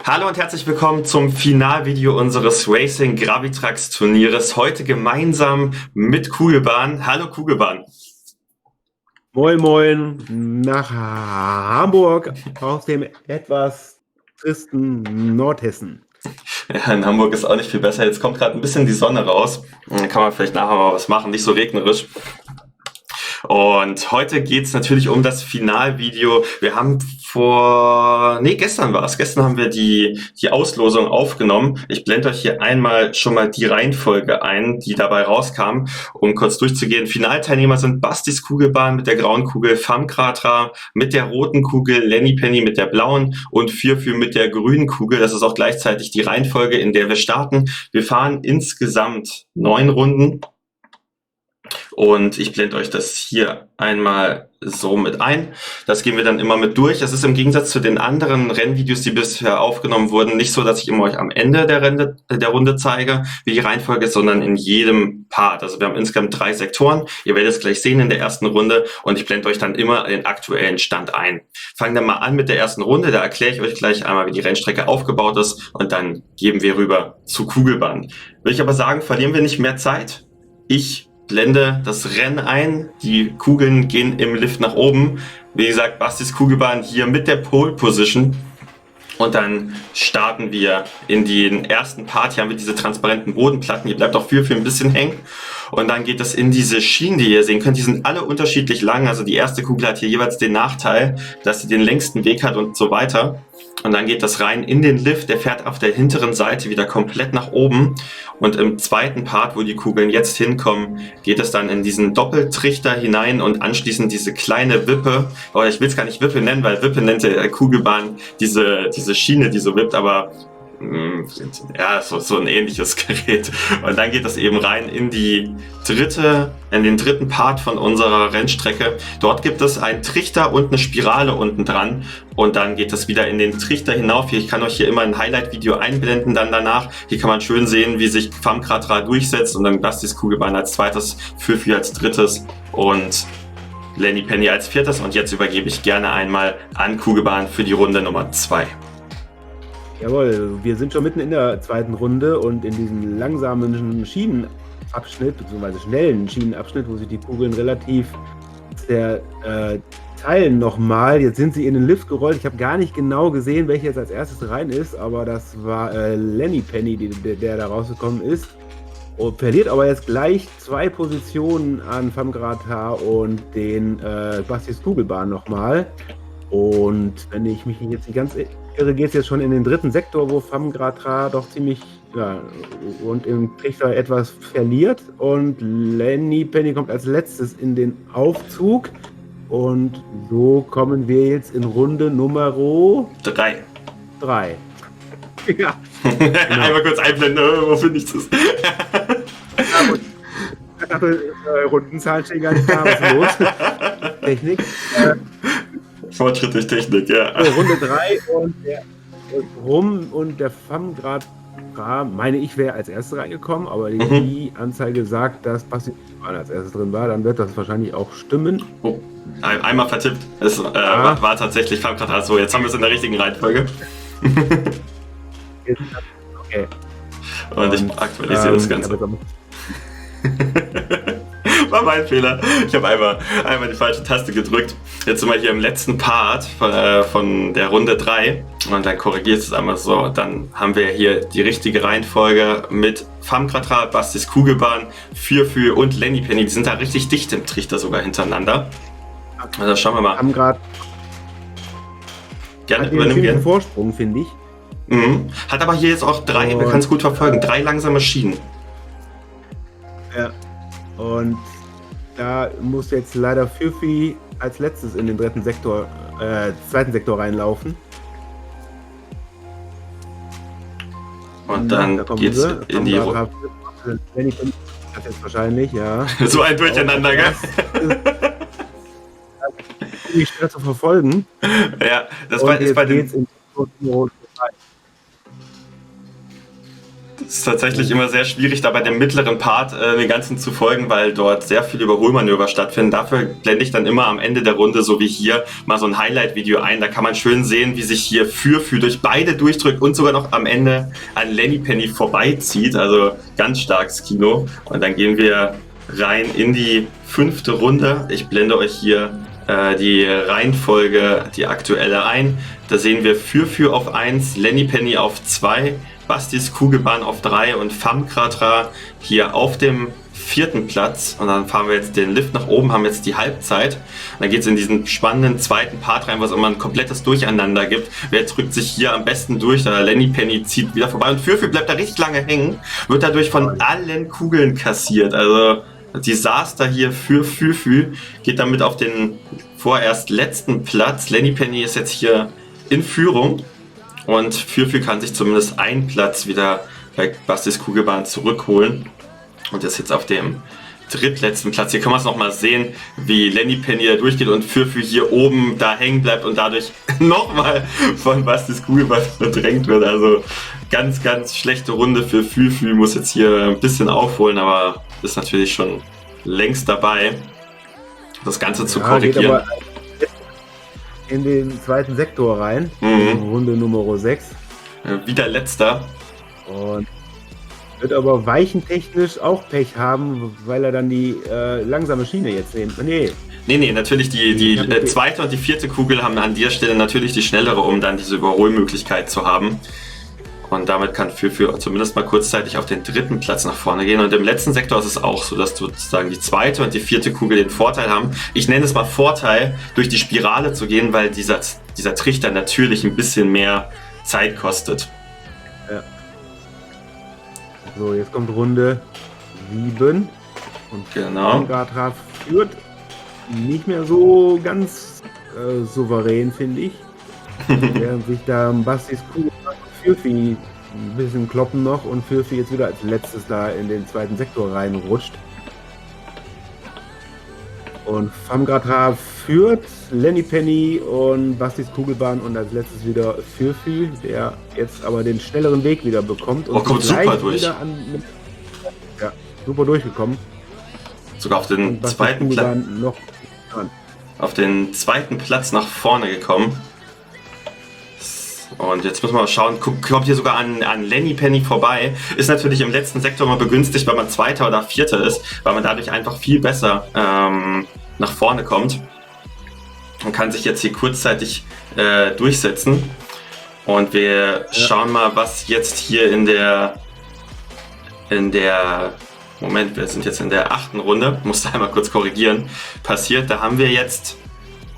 Hallo und herzlich willkommen zum Finalvideo unseres Racing Gravitrax Turnieres. Heute gemeinsam mit Kugelbahn. Hallo Kugelbahn. Moin Moin nach Hamburg aus dem etwas tristen Nordhessen. Ja, in Hamburg ist auch nicht viel besser. Jetzt kommt gerade ein bisschen die Sonne raus. Dann kann man vielleicht nachher mal was machen, nicht so regnerisch. Und heute geht's natürlich um das Finalvideo. Wir haben gestern war es. Gestern haben wir die Auslosung aufgenommen. Ich blende euch hier einmal schon mal die Reihenfolge ein, die dabei rauskam, um kurz durchzugehen. Finalteilnehmer sind Bastis Kugelbahn mit der grauen Kugel, Famkratra mit der roten Kugel, Lenny Penny mit der blauen und Fürfü mit der grünen Kugel. Das ist auch gleichzeitig die Reihenfolge, in der wir starten. Wir fahren insgesamt 9 Runden. Und ich blende euch das hier einmal so mit ein. Das gehen wir dann immer mit durch. Es ist im Gegensatz zu den anderen Rennvideos, die bisher aufgenommen wurden, nicht so, dass ich immer euch am Ende der Runde zeige, wie die Reihenfolge ist, sondern in jedem Part. Also wir haben insgesamt 3 Sektoren. Ihr werdet es gleich sehen in der ersten Runde und ich blende euch dann immer den aktuellen Stand ein. Fangen wir mal an mit der ersten Runde. Da erkläre ich euch gleich einmal, wie die Rennstrecke aufgebaut ist und dann geben wir rüber zu Kugelbahn. Will ich aber sagen, verlieren wir nicht mehr Zeit. Ich blende das Rennen ein, die Kugeln gehen im Lift nach oben. Wie gesagt, Bastis Kugelbahn hier mit der Pole Position. Und dann starten wir in den ersten Part. Hier haben wir diese transparenten Bodenplatten. Hier bleibt auch viel ein bisschen hängen. Und dann geht es in diese Schienen, die ihr sehen könnt. Die sind alle unterschiedlich lang. Also die erste Kugel hat hier jeweils den Nachteil, dass sie den längsten Weg hat und so weiter. Und dann geht das rein in den Lift. Der fährt auf der hinteren Seite wieder komplett nach oben. Und im zweiten Part, wo die Kugeln jetzt hinkommen, geht es dann in diesen Doppeltrichter hinein und anschließend diese kleine Wippe. Oder ich will es gar nicht Wippe nennen, weil Wippe nennt der Kugelbahn diese Schiene, die so wippt, aber ja, so ein ähnliches Gerät. Und dann geht das eben rein in den dritten Part von unserer Rennstrecke. Dort gibt es einen Trichter und eine Spirale unten dran. Und dann geht es wieder in den Trichter hinauf. Ich kann euch hier immer ein Highlight-Video einblenden dann danach. Hier kann man schön sehen, wie sich Famkratra durchsetzt und dann Bastis Kugelbahn als zweites, Fürfü als drittes und Lenny Penny als viertes. Und jetzt übergebe ich gerne einmal an Kugelbahn für die Runde Nummer 2. Jawohl, wir sind schon mitten in der zweiten Runde und in diesem langsamen Schienenabschnitt, beziehungsweise schnellen Schienenabschnitt, wo sich die Kugeln relativ teilen nochmal. Jetzt sind sie in den Lift gerollt. Ich habe gar nicht genau gesehen, welcher jetzt als erstes rein ist, aber das war Lenny Penny, der da rausgekommen ist. Und verliert aber jetzt gleich 2 Positionen an Famkratra und den Bastis Kugelbahn nochmal. Und wenn ich mich jetzt nicht ganz irre, geht es jetzt schon in den dritten Sektor, wo Famkratra doch ziemlich und im Trichter etwas verliert. Und Lenny Penny kommt als letztes in den Aufzug. Und so kommen wir jetzt in Runde Nummer 3. Ja. Genau. Einmal kurz einblenden, wo finde ich das? Ich dachte, Rundenzahlen stehen gar nicht da, was ist los? Technik. Fortschritt durch Technik, ja. So, Runde 3 und der der Famkratra, meine ich, wäre als erstes reingekommen, aber die Anzeige sagt, dass Basti als erstes drin war, dann wird das wahrscheinlich auch stimmen. Oh, einmal vertippt. Es war tatsächlich Famkratra. So, jetzt haben wir es in der richtigen Reihenfolge. Okay. Und ich aktualisiere das Ganze. War mein Fehler. Ich habe einmal die falsche Taste gedrückt. Jetzt sind wir hier im letzten Part von der Runde 3 und dann korrigiert es einmal so. Dann haben wir hier die richtige Reihenfolge mit Famkratra, Bastis Kugelbahn, Fürfü und Lenny Penny. Die sind da richtig dicht im Trichter sogar hintereinander. Also schauen wir mal. Famkratra gerne übernehmen wir. Vorsprung, finde ich. Hat aber hier jetzt auch 3, wir können es gut verfolgen, 3 langsame Schienen. Ja. Und da muss jetzt leider Fürfü als letztes in den zweiten Sektor reinlaufen. Und dann geht's in die Runde. Das jetzt wahrscheinlich, ja. So ein Durcheinander, gell? Die schwer zu verfolgen. Ja, das ist bei den. ist tatsächlich immer sehr schwierig, da bei dem mittleren Part den ganzen zu folgen, weil dort sehr viele Überholmanöver stattfinden. Dafür blende ich dann immer am Ende der Runde, so wie hier, mal so ein Highlight-Video ein. Da kann man schön sehen, wie sich hier Fürfü durch beide durchdrückt und sogar noch am Ende an Lenny Penny vorbeizieht. Also ganz starkes Kino. Und dann gehen wir rein in die 5. Runde. Ich blende euch hier die Reihenfolge, die aktuelle ein. Da sehen wir Fürfü auf 1, Lenny Penny auf 2, Bastis Kugelbahn auf 3 und Famkratra hier auf dem 4. Platz. Und dann fahren wir jetzt den Lift nach oben, haben jetzt die Halbzeit. Und dann geht es in diesen spannenden 2. Part rein, wo es immer ein komplettes Durcheinander gibt. Wer drückt sich hier am besten durch? Lenny Penny zieht wieder vorbei und Fürfü bleibt da richtig lange hängen, wird dadurch von allen Kugeln kassiert. Also Desaster hier für Fürfü, geht damit auf den vorerst letzten Platz. Lenny Penny ist jetzt hier in Führung und Fürfü kann sich zumindest einen Platz wieder bei Bastis Kugelbahn zurückholen und ist jetzt auf dem drittletzten Platz. Hier kann man es nochmal sehen, wie Lenny Penny da durchgeht und Fürfü hier oben da hängen bleibt und dadurch nochmal von Bastis Kugelbahn verdrängt wird. Also ganz, ganz schlechte Runde für Fürfü, muss jetzt hier ein bisschen aufholen, aber ist natürlich schon längst dabei, das Ganze zu korrigieren. Geht aber in den 2. Sektor rein, Runde Nummer 6. Wieder letzter. Und wird aber weichentechnisch auch Pech haben, weil er dann die langsame Schiene jetzt nimmt. Nee, natürlich die 2. und die 4. Kugel haben an der Stelle natürlich die schnellere, um dann diese Überholmöglichkeit zu haben. Und damit kann Fürfü zumindest mal kurzzeitig auf den 3. Platz nach vorne gehen. Und im letzten Sektor ist es auch so, dass sozusagen die 2. und die 4. Kugel den Vorteil haben. Ich nenne es mal Vorteil, durch die Spirale zu gehen, weil dieser Trichter natürlich ein bisschen mehr Zeit kostet. Ja. So, jetzt kommt Runde 7. Und Famkratra führt nicht mehr so ganz souverän, finde ich. Während sich da Bastis Kugel Fürfü ein bisschen kloppen noch und Fürfü jetzt wieder als letztes da in den 2. Sektor reinrutscht. Und Famkratra führt, Lenny Penny und Bastis Kugelbahn und als letztes wieder Fürfü, der jetzt aber den schnelleren Weg wieder bekommt. Und kommt super durch. Super durchgekommen. Sogar auf den 2. Platz. Auf den 2. Platz nach vorne gekommen. Und jetzt müssen wir mal schauen, kommt hier sogar an Lenny Penny vorbei. Ist natürlich im letzten Sektor mal begünstigt, wenn man 2. oder 4. ist, weil man dadurch einfach viel besser nach vorne kommt. Man kann sich jetzt hier kurzzeitig durchsetzen. Und wir schauen mal, was jetzt hier in der Moment, wir sind jetzt in der 8. Runde, musste einmal kurz korrigieren, passiert. Da haben wir jetzt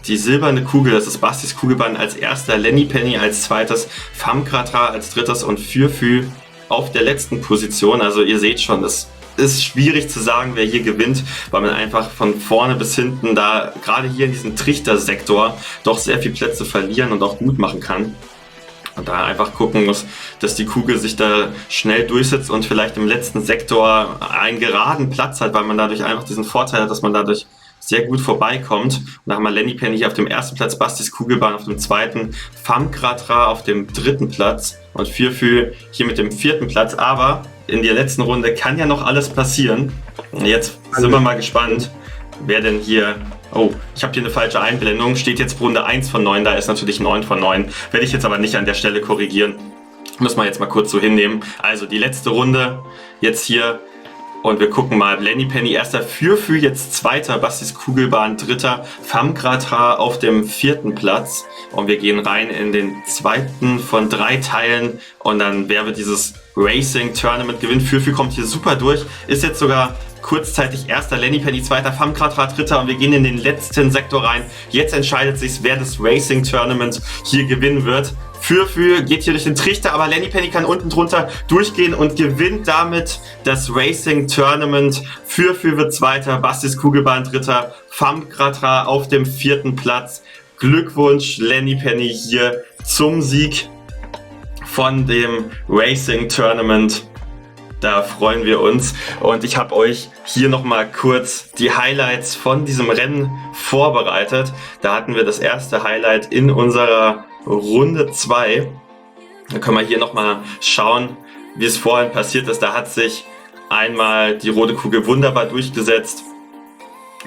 die silberne Kugel, das ist Bastis Kugelbahn als erster, Lenny Penny als zweites, Famkratra als drittes und Fürfü auf der letzten Position. Also ihr seht schon, das ist schwierig zu sagen, wer hier gewinnt, weil man einfach von vorne bis hinten da, gerade hier in diesem Trichtersektor, doch sehr viele Plätze verlieren und auch gut machen kann. Und da einfach gucken muss, dass die Kugel sich da schnell durchsetzt und vielleicht im letzten Sektor einen geraden Platz hat, weil man dadurch einfach diesen Vorteil hat, dass man dadurch sehr gut vorbeikommt. Und da haben wir Lenny Penny hier auf dem 1. Platz, Bastis Kugelbahn auf dem 2., Famkratra auf dem 3. Platz und Fürfü hier mit dem 4. Platz. Aber in der letzten Runde kann ja noch alles passieren. Und jetzt sind wir mal gespannt, wer denn hier... Oh, ich habe hier eine falsche Einblendung. Steht jetzt Runde 1 von 9, da ist natürlich 9 von 9. Werde ich jetzt aber nicht an der Stelle korrigieren. Müssen wir jetzt mal kurz so hinnehmen. Also die letzte Runde jetzt hier. Und wir gucken mal, Lenny Penny erster, Fürfü jetzt zweiter, Bastis Kugelbahn dritter, Famkratra auf dem 4. Platz. Und wir gehen rein in den 2. von 3 Teilen. Und dann, wer wird dieses Racing Tournament gewinnen? Fürfü kommt hier super durch, ist jetzt sogar kurzzeitig erster, Lenny Penny zweiter, Famkratra dritter und wir gehen in den letzten Sektor rein. Jetzt entscheidet sich, wer das Racing Tournament hier gewinnen wird. Fürfü geht hier durch den Trichter, aber Lenny Penny kann unten drunter durchgehen und gewinnt damit das Racing Tournament. Fürfü wird zweiter, Bastis Kugelbahn dritter, Famkratra auf dem 4. Platz. Glückwunsch Lenny Penny hier zum Sieg von dem Racing Tournament. Da freuen wir uns und ich habe euch hier nochmal kurz die Highlights von diesem Rennen vorbereitet. Da hatten wir das erste Highlight in unserer Runde 2. Da können wir hier nochmal schauen, wie es vorhin passiert ist. Da hat sich einmal die rote Kugel wunderbar durchgesetzt,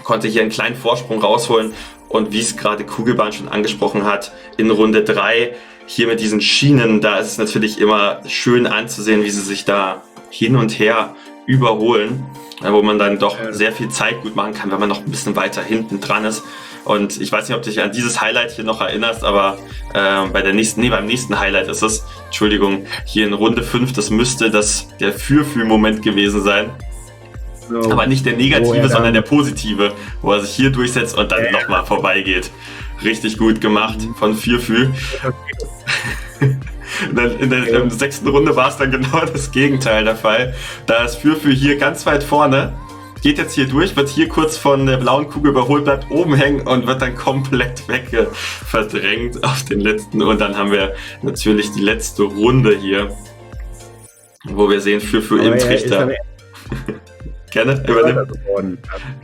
konnte hier einen kleinen Vorsprung rausholen und wie es gerade Kugelbahn schon angesprochen hat, in Runde 3 hier mit diesen Schienen, da ist es natürlich immer schön anzusehen, wie sie sich da hin und her überholen, wo man dann doch sehr viel Zeit gut machen kann, wenn man noch ein bisschen weiter hinten dran ist. Und ich weiß nicht, ob du dich an dieses Highlight hier noch erinnerst, aber beim nächsten Highlight ist es, Entschuldigung, hier in Runde 5, das müsste der Für-Moment gewesen sein. So. Aber nicht der negative, sondern der positive, wo er sich hier durchsetzt und dann nochmal vorbeigeht. Richtig gut gemacht von Für. In der 6. Runde war es dann genau das Gegenteil der Fall. Da ist Für hier ganz weit vorne, geht jetzt hier durch, wird hier kurz von der blauen Kugel überholt, bleibt oben hängen und wird dann komplett verdrängt auf den letzten. Und dann haben wir natürlich die letzte Runde hier, wo wir sehen Für im Trichter. Gerne, übernehmen.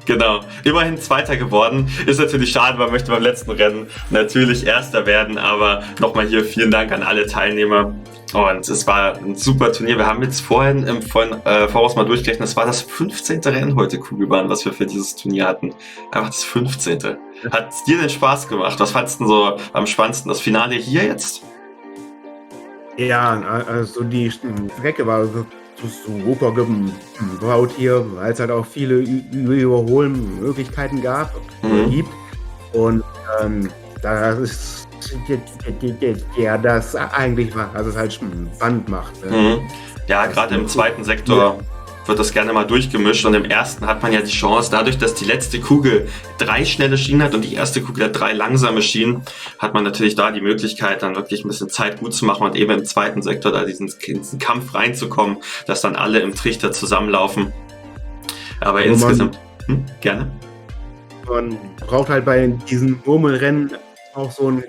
Genau, immerhin Zweiter geworden. Ist natürlich schade, man möchte beim letzten Rennen natürlich Erster werden, aber nochmal hier vielen Dank an alle Teilnehmer. Und es war ein super Turnier. Wir haben jetzt vorhin im Voraus mal durchgerechnet, es war das 15. Rennen heute Kugelbahn, was wir für dieses Turnier hatten. Einfach das 15. Hat es dir denn Spaß gemacht? Was fandest du so am spannendsten? Das Finale hier jetzt? Ja, also die Strecke war super gebaut hier, weil es halt auch viele Überholmöglichkeiten gibt. Und das ist das eigentlich war, also es halt spannend macht. Ja, gerade im zweiten Sektor wird das gerne mal durchgemischt und im ersten hat man ja die Chance, dadurch, dass die letzte Kugel 3 schnelle Schienen hat und die erste Kugel hat 3 langsame Schienen, hat man natürlich da die Möglichkeit, dann wirklich ein bisschen Zeit gut zu machen und eben im zweiten Sektor da diesen Kampf reinzukommen, dass dann alle im Trichter zusammenlaufen. Aber also insgesamt, gerne. Man braucht halt bei diesen Murmelrennen auch so ein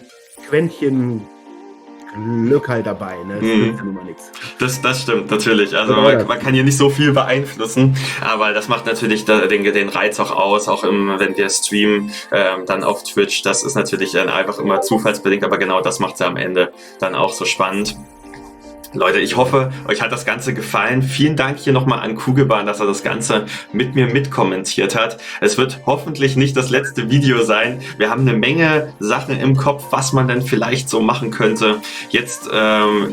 Quäntchen Glück halt dabei, ne? Das ist ja nun mal nichts. Das stimmt, natürlich. Also man kann hier nicht so viel beeinflussen, aber das macht natürlich den Reiz auch aus, auch wenn wir streamen, dann auf Twitch. Das ist natürlich dann einfach immer zufallsbedingt, aber genau das macht es ja am Ende dann auch so spannend. Leute, ich hoffe, euch hat das Ganze gefallen. Vielen Dank hier nochmal an Kugelbahn, dass er das Ganze mit mir mitkommentiert hat. Es wird hoffentlich nicht das letzte Video sein. Wir haben eine Menge Sachen im Kopf, was man denn vielleicht so machen könnte. Jetzt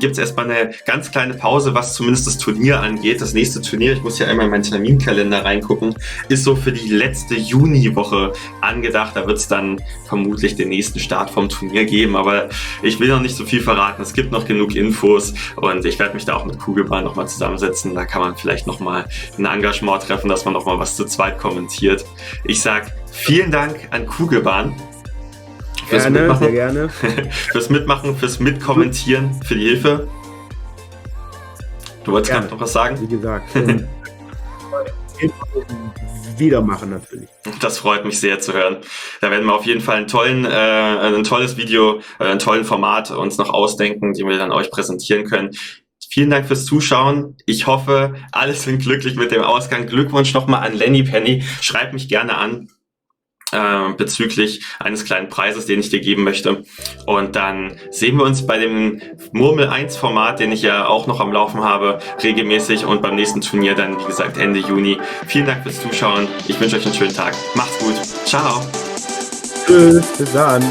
gibt es erstmal eine ganz kleine Pause, was zumindest das Turnier angeht. Das nächste Turnier, ich muss ja einmal in meinen Terminkalender reingucken, ist so für die letzte Juniwoche angedacht. Da wird es dann vermutlich den nächsten Start vom Turnier geben, aber ich will noch nicht so viel verraten. Es gibt noch genug Infos. Und ich werde mich da auch mit Kugelbahn nochmal zusammensetzen. Da kann man vielleicht nochmal ein Engagement treffen, dass man nochmal was zu zweit kommentiert. Ich sage vielen Dank an Kugelbahn fürs Mitmachen. Sehr gerne. Fürs Mitmachen, fürs Mitkommentieren, für die Hilfe. Du wolltest gerade noch was sagen? Wie gesagt, wieder machen natürlich. Das freut mich sehr zu hören. Da werden wir auf jeden Fall ein tolles Video, einen tollen Format uns noch ausdenken, den wir dann euch präsentieren können. Vielen Dank fürs Zuschauen. Ich hoffe, alle sind glücklich mit dem Ausgang. Glückwunsch nochmal an Lenny Penny. Schreib mich gerne an bezüglich eines kleinen Preises, den ich dir geben möchte. Und dann sehen wir uns bei dem Murmel 1 Format, den ich ja auch noch am Laufen habe, regelmäßig und beim nächsten Turnier dann, wie gesagt, Ende Juni. Vielen Dank fürs Zuschauen. Ich wünsche euch einen schönen Tag. Macht's gut. Ciao. Tschüss. Bis dann.